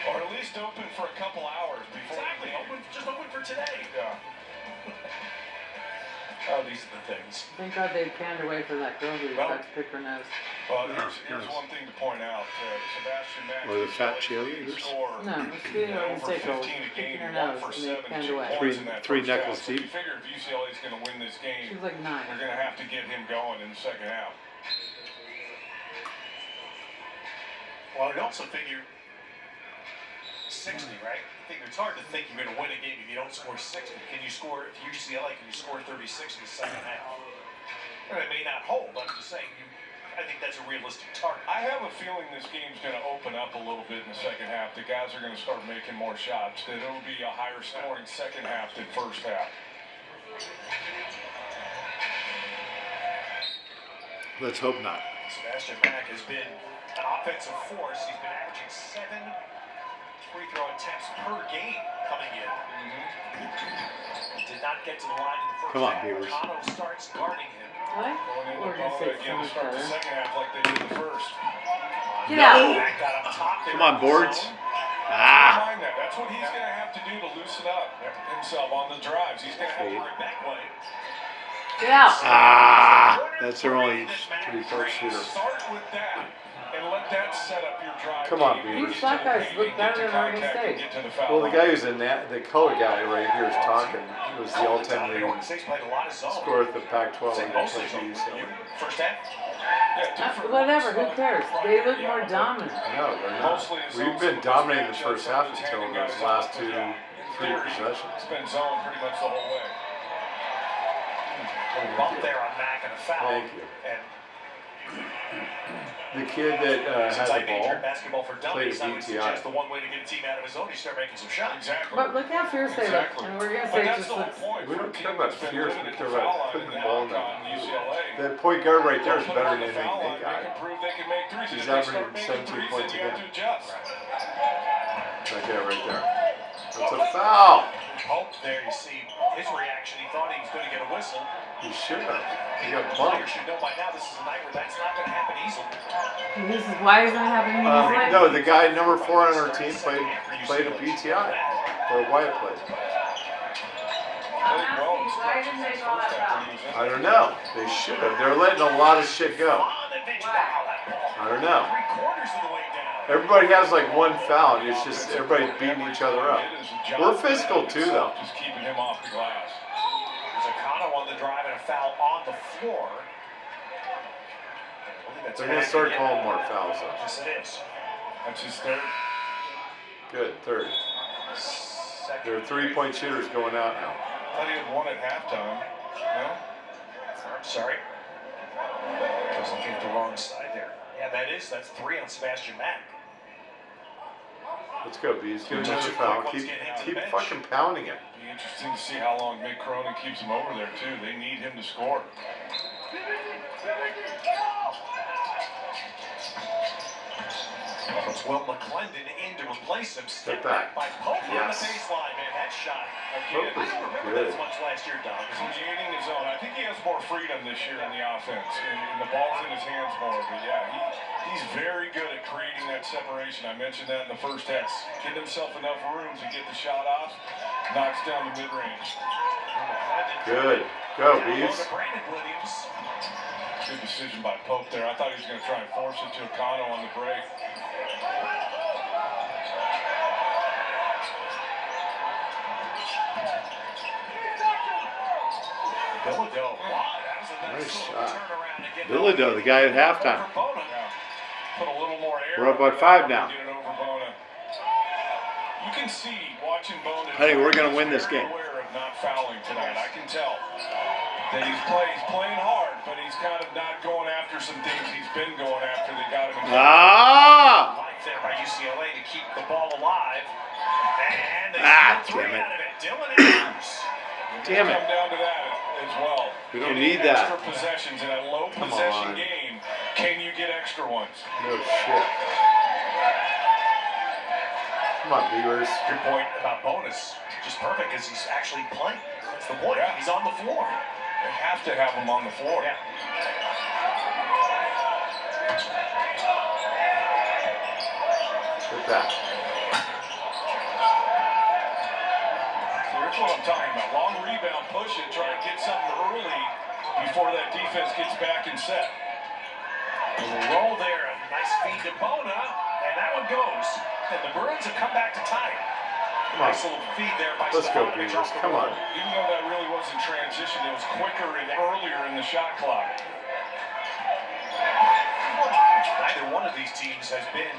Or at least open for a couple hours before. Exactly. Just open for today. Yeah. Oh, these are the things. Thank God they panned away from that girl who Well- got to pick her nose. Well, here's one thing to point out. Sebastian Mack. Or the fat cheerleaders. No, it's getting over the takeover, picking her nose, and they panned away. Three knuckles You deep. figure if UCLA is going to win this game, She was like 9. they're going to have to get him going in the second half. Well, I also figure 60, right? I think it's hard to think you're going to win a game if you don't score 60. Can you score, if UCLA, can you score 36 in the second half? Well, it may not hold, but I'm just saying, I think that's a realistic target. I have a feeling this game's going to open up a little bit in the second half. The guys are going to start making more shots. That it'll be a higher scoring second half than first half. Let's hope not. Sebastian Mack has been an offensive force. He's been averaging 7 free throw attempts per game coming in. He did not get to the line in the first Come on, half. Beavers. Cano starts guarding him. What? Going in Oregon the State's so again to much start the better. second half like they did the first. Get out! Mack got up top there Come on, in the boards. zone. Ah! Mind that. That's what he's going to have to do to loosen up himself on the drives. He's going to have to Right that way. Get out! Ah! That's their only three-point shooter. Start with that and let that set up your drive. Come on, game. Beavers. These black guys look better than Oregon Contact and State. get to the foul Well, the line. guy who's in that, the color guy right here is talking. It was the all-time leading Oregon State's played a lot of zone. scorer at the Pac-12 Say and mostly UCLA. zone. First half? Whatever, who cares? They look more dominant. No, they're not. We've been dominating the first half until those last three possessions. It's been zone pretty much the whole way. Bump there on Mack and a foul. Thank you. And The kid that since had I the ball majored basketball for played dummies, I would DTI. suggest the one way to get a team out of his zone is start making some shots. Exactly. But look how fierce they look. And Oregon But State that's just the whole looks. point. We don't For a care team about that's been fierce, we limited care to about foul putting line the and ball in knock on UCLA. That point guard right there is Don't put better them than on the foul anything line. they They can got. prove they can make threes. He's If they start averaging making 17 threes, points then a you have game. to adjust. Right there, right there. That's a foul. Hope there, you see his reaction. He thought he was going to get a whistle. He should have. He got Players bumped. should know by now this is a night where that's not going to happen easily. This is why isn't it happening in his life? No, the guy number 4 on our team played a BTI. Or Wyatt played. Why didn't they call that foul? I don't know. They should have. They're letting a lot of shit go. I don't know. Everybody has like one foul, and it's just everybody's beating each other up. We're physical too, though. Just keeping him off the glass. There's a Cano on the drive and a foul on the floor. They're gonna start calling more fouls, though. Yes, it is. That's his third. Good, third. There are 3-point shooters going out now. I thought he had one at halftime. No? I'm sorry. I was looking at the wrong side there. Yeah, that's 3 on Sebastian Mack. Let's go, Bees. Get another foul. Keep fucking pounding it. Be interesting to see how long Mick Cronin keeps him over there too. They need him to score. It's Will McClendon in to replace him. Step Step back. back by Pope on the Yes. baseline, man. That shot. Again, Pope is I don't remember good. that as much last year, Don. he's getting his own. I think he has more freedom this year in the offense, and the ball's in his hands more. But yeah, he's very good at creating that separation. I mentioned that in the first half. Getting himself enough room to get the shot off, knocks down the mid-range. Good. Go, Down low Bees. to Brandon Williams. Good decision by Pope there. I thought he was going to try and force it to Cano on the break. Bilodeau. Wow, that was a Nice shot. Bilodeau, the guy at halftime. Put a little more air. We're up by 5 now. Get it over Bona. You can see watching Bona. I think we're going to win this game. Aware of not fouling tonight. I can tell that he's playing hard, but he's kind of not going after some things he's been going after that got him in. Life there by UCLA to keep the ball alive. And they steal 3 out of it. Dylan Andrews. Damn it. Come down to that as well. We don't Getting need that. extra possessions in a low possession game. Can you get extra ones? No shit. Come on, Beavers. Good point about Bonus. Just perfect because he's actually playing. That's the point. Yeah. He's on the floor. They have to have him on the floor. Yeah. Get that. That's what I'm talking about. Long rebound, push it, try to get something early before that defense gets back and set. A roll there, a nice feed to Bona, and that one goes. And the Bruins have come back to tie it. Come on. Nice little feed there by Let's go, Stefanovic Beavers. off the Come on. board. Even though that really wasn't transition, it was quicker and earlier in the shot clock. Neither one of these teams has been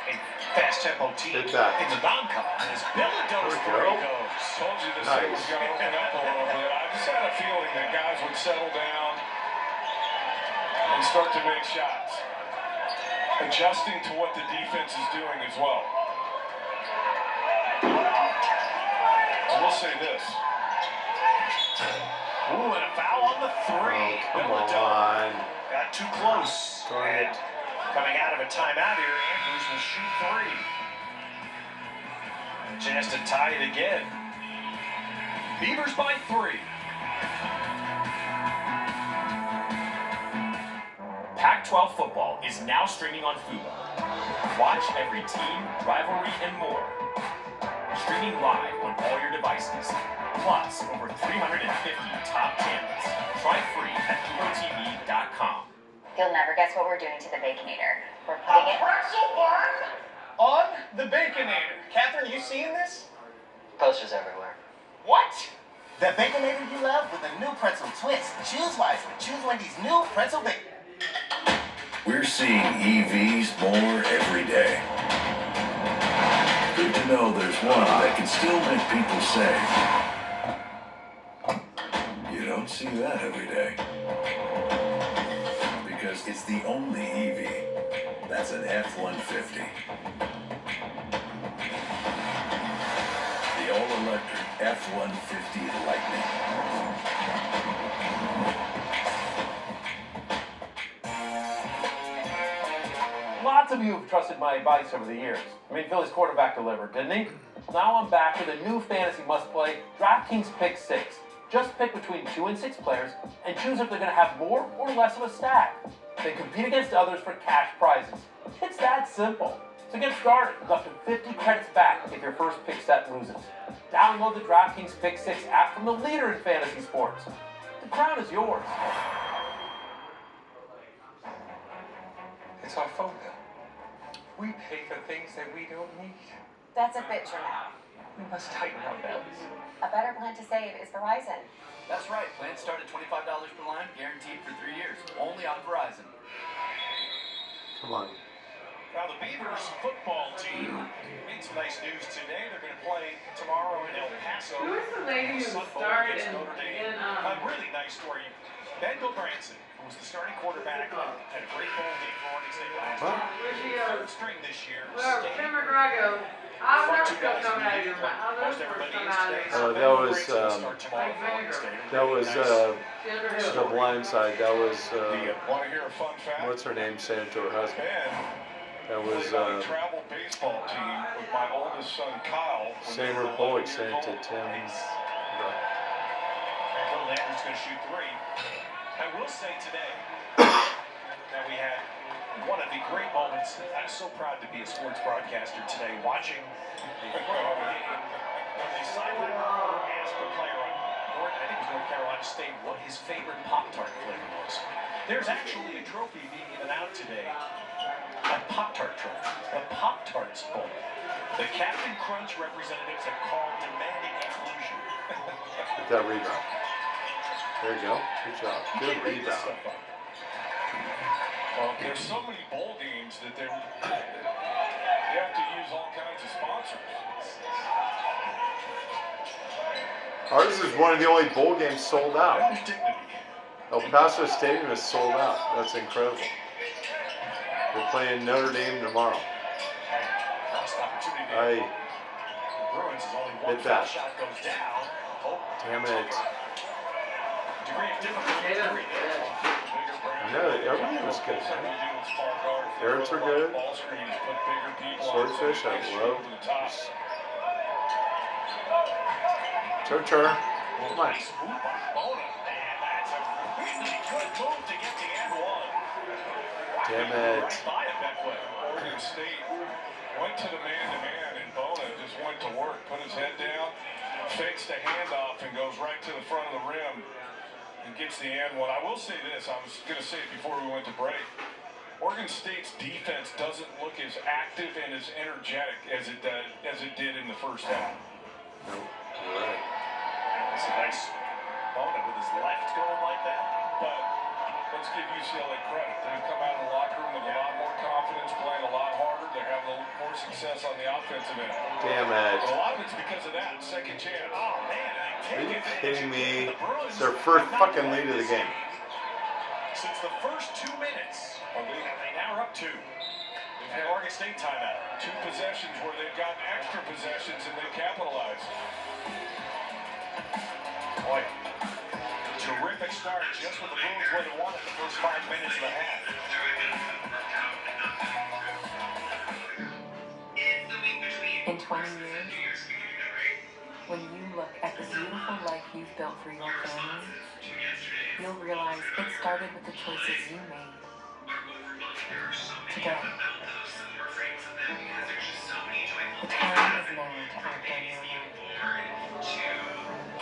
a fast tempo team in Hit that. the non-con. And as Bilodeau's There we three go. goes. Told you this Nice. thing was going to open up a little bit. I just had a feeling that guys would settle down and start to make shots, adjusting to what the defense is doing as well. I will say this. Ooh, and a foul on the three. Oh, come Bilodeau on. got too close. Darn it. And coming out of a timeout here, Andrews will shoot 3. A chance to tie it again. Beavers by 3. Pac-12 football is now streaming on Fubo. Watch every team, rivalry, and more. Streaming live on all your devices. Plus, over 350 top channels. Try free at FuboTV.com. You'll never guess what we're doing to the Baconator. We're putting it... pretzel bun on the Baconator. Catherine, you seeing this? Posters everywhere. What? The Baconator you love with a new pretzel twist. Choose wisely. Choose Wendy's new pretzel bacon. We're seeing EVs more every day. Good to know there's one that can still make people say, you don't see that every day. Because it's the only EV that's an F-150. The all-electric F-150 Lightning. Lots of you have trusted my advice over the years. I mean, Philly's quarterback delivered, didn't he? Now I'm back with a new fantasy must-play, DraftKings Pick 6. Just pick between 2 and 6 players and choose if they're going to have more or less of a stack. Then compete against others for cash prizes. It's that simple. So get started with up to 50 credits back if your first pick set loses. Download the DraftKings Pick 6 app from the leader in fantasy sports. The crown is yours. It's our phone bill. We pay for things that we don't need. That's a bit dramatic. We must tighten our belts. A better plan to save is Verizon. That's right. Plans start at $25 per line, guaranteed for 3 years. Only on Verizon. Come on. Now the Beavers football team made some nice news today. They're going to play tomorrow in El Paso. Who was the lady who Sun Bowl starred against in Notre Dame. A really nice story. Ben Branson, who was the starting quarterback, had a great bowl game for Oregon State last year. Where's she, Third string this year. Well, Tim McGrago. How's that still coming out of your mouth? How's that first coming out of your mouth? That was the blind side. That was Want to hear a fun fact? what's her name saying to her husband. That was Played on a travel baseball team with my oldest son Kyle. when they Sandra were 11 Bullock years saying to old. Tim. Bill Landry's going to shoot 3. I will say today that we had one of the great moments. I'm so proud to be a sports broadcaster today, watching the football game when they silently asked a player on North Carolina State what his favorite Pop-Tart flavor was. There's actually a trophy being given out today, a Pop-Tart trophy, the Pop-Tarts Bowl. The Captain Crunch representatives have called demanding inclusion. Get that rebound. There you go. Good job. Good rebound. Well, there's so many bowl games that they have to use all kinds of sponsors. Ours is one of the only bowl games sold out. El Paso Stadium is sold out. That's incredible. We're playing Notre Dame tomorrow. I hit that. Damn it. I know that everything was good. Carrots were good. Swordfish, I love. Tur. Come on. Damn it. Oregon State went to the man-to-man, and Bona just went to work, put his head down, fakes the handoff, and goes right to the front of the rim and gets the and one. I will say this, I was going to say it before we went to break. Oregon State's defense doesn't look as active and as energetic as it did in the first half. Nope. Right. That's a nice Bona with his left going like that. But let's give UCLA credit. They've come out of the locker room with a lot more confidence, playing a lot harder. They're having a little more success on the offensive end. Damn it. But a lot of it's because of that second chance. Oh, man. Are you kidding me? It's their first fucking lead of the game. Since the first 2 minutes, they now are up 2. They've had Oregon State timeout. 2 possessions where they've gotten extra possessions and they capitalized. Boy, terrific start just with the Bruins where they won it the first 5 minutes of the half. In 20 years, when you look at the beautiful life you've built for your family, you'll realize it started with the choices you made. Today, the time is now to act on your life.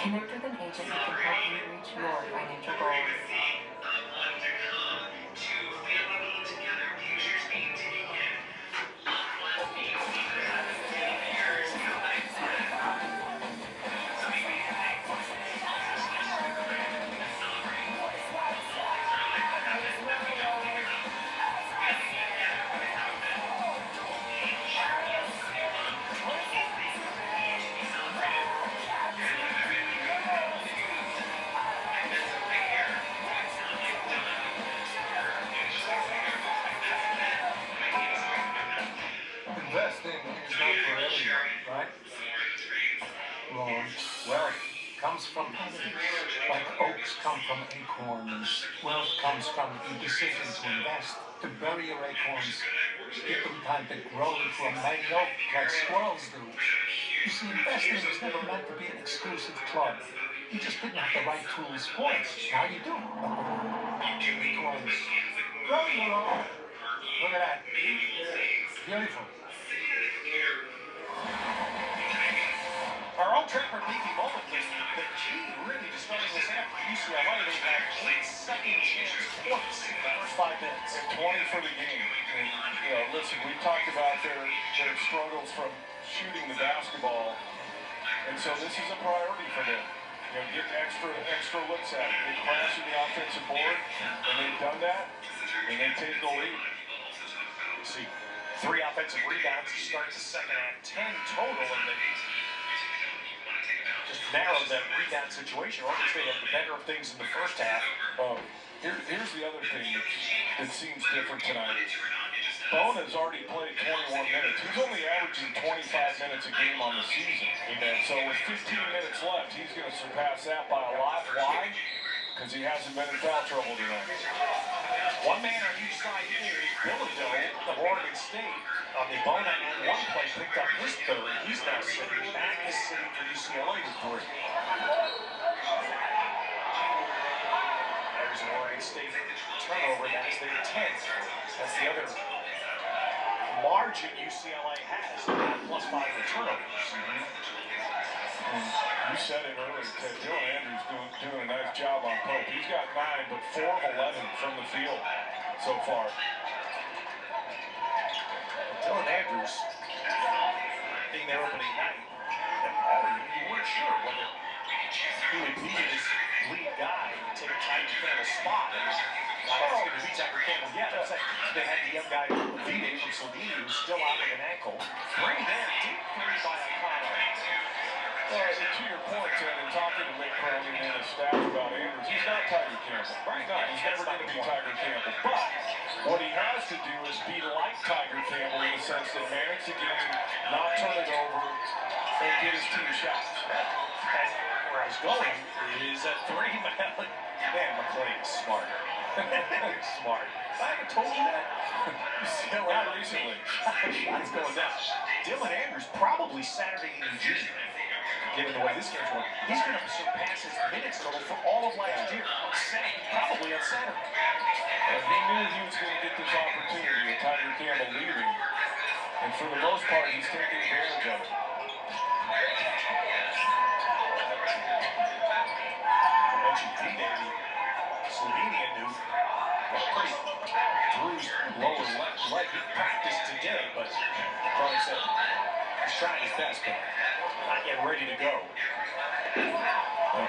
Connect with an agent who can help you reach your financial goals. Investing is not for everyone, right? Wrong. Wealth comes from like oaks come from acorns. Wealth comes from the decision to invest, to bury your acorns, give them time to grow into a mighty oak like squirrels do. You see, investing was never meant to be an exclusive club. You just didn't have the right tools for it. Now you do. Acorns. Grow your own. Look at that. Beautiful. Our own Trapper Beaky moment was the key really to starting this half for UCLA. They had 8 second chance points in the first 5 minutes. And 20 for the game. And, listen, we talked about their struggles from shooting the basketball. And so this is a priority for them. Get extra looks at it. Get crashing the offensive board. And they've done that. And they take the lead. See, 3 offensive rebounds to start the second half. 10 total, and they just narrowed that rebound situation. Oregon State had the better of things in the first half. Here's the other thing that seems different tonight. Bona's already played 21 minutes. He's only averaging 25 minutes a game on the season. And so with 15 minutes left, he's going to surpass that by a lot. Why? Because he hasn't been in foul trouble tonight. One man on each side here is Bilodeau of Oregon State. On the Bona and one play picked up his third. He's now sitting back. Is sitting for UCLA with 3. There's an Oregon State turnover. That is their 10th. That's the other margin UCLA has. Plus 5 in turnovers. You said it earlier, Dylan Andrews doing a nice job on Pope. He's got 9, but 4 of 11 from the field so far. Dylan Andrews being their opening night. You weren't sure whether he would need his lead guy and take a Tiger Campbell spot. And not asking to beat Tiger Campbell yet. Looks like they had the young guy, Vide from Slovenia, who's still out with an ankle. Three there, deep three by O'Connor. Well, to your point, Ted, in talking to Mick Cronin and his staff about Andrews, he's not Tiger Campbell. Right. No, he's never going to be Tiger Campbell. But what he has to do is be like Tiger Campbell in the sense that manage the game, not turn it over, and get his team shots. And where I was going is at three, man, McClain is smart. Smart. I haven't told you that. Still out recently. Shots going down. Dylan Andrews probably Saturday in Eugene. Given the way this game's going, he's going to surpass his minutes total for all of last year. Probably on Saturday. And he knew he was going to get this opportunity with Tiger Campbell leaving. And for the most part, he's taking advantage of it. I mentioned Vide, Slovenian, who got a pretty bruised lower left leg. He practiced today, but Cronin said he's trying his best, but not yet ready to go.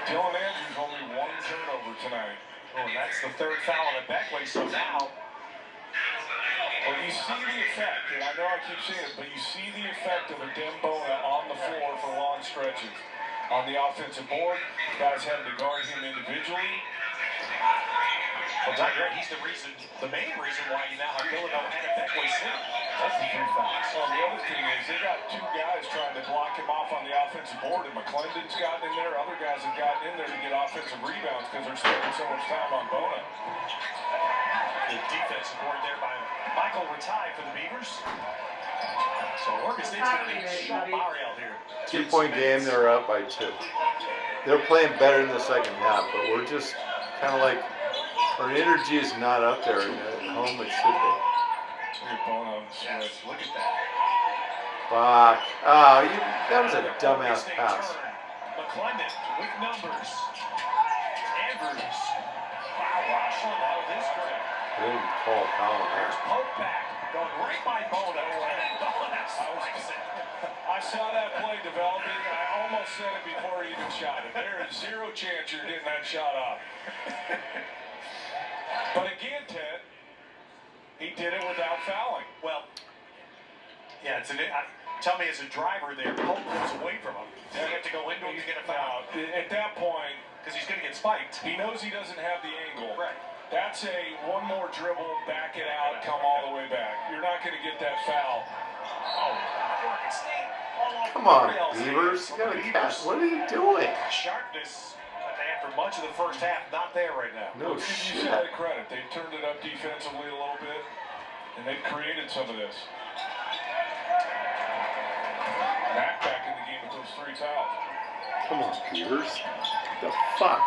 Dylan Andrews only one turnover tonight. Oh, and that's the third foul on Beckley, so now... Well, you see the effect, and I know I keep saying it, but you see the effect of a Dembona on the floor for long stretches. On the offensive board, guys having to guard him individually. Well, Tiger, he's the main reason why you now have Villanova and Beckley sitting. That's the three fouls. Well, the other thing is they got two guys trying to block him off on the offensive board, and McClendon's gotten in there. Other guys have gotten in there to get offensive rebounds because they're spending so much time on Bona. The defensive board there by Michael Ratai for the Beavers. So Oregon State's going to need Sean Mariel here. 2-point game, they're up by 2. They're playing better in the second half, but we're just kind of like, our energy is not up there. At home it should be. Look at that. Fuck. Oh, that was a dumbass pass. McClendon with numbers. Andrews. Wow, Rochland out of his grip. They didn't call a foul on There's that. poke back. Going right by Bona. I saw that play developing. I almost said it before he even shot it. There is zero chance you're getting that shot off. But again, Ted, he did it without fouling. Well, yeah, tell me as a driver there, Polk goes away from him. Does he have to go into him to get a foul? At that point, because he's going to get spiked. He knows he doesn't have the angle. Right. That's a one more dribble, back it out, come all the way back. You're not going to get that foul. Oh, Oregon State. Come on, Beavers. You gotta catch. What are you doing? Sharpness after much of the first half, not there right now. No You shit. should credit. They've turned it up defensively a little bit, and they've created some of this. Matt back in the game with those 3 fouls. Come on, Beavers. What the fuck?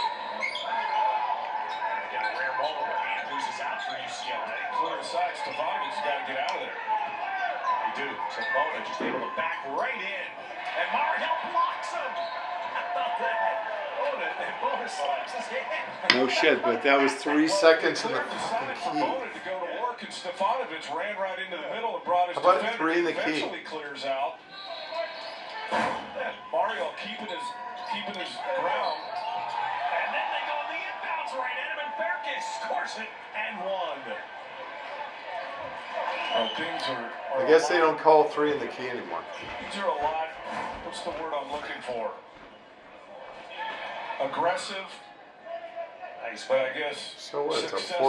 Get a rare moment where Andrews is out for UCLA. Clear aside, Stavagi's got to get out of there. They do. So Bona just able to back right in. And Mariel blocks him. How about that? Bona slaps his hand. No shit, but that was 3 seconds in the Decided for key. Bona to go to work, and Stefanovic ran right into the middle and brought his How about defender. 3 in the key? Eventually clears out. Mario keeping his ground. And then they go in the inbounds right at him, and Berkes scores it and one. Things are I guess they don't call 3 in the key anymore. These are a lot. What's the word I'm looking for? Aggressive. But I guess So what? It's a successful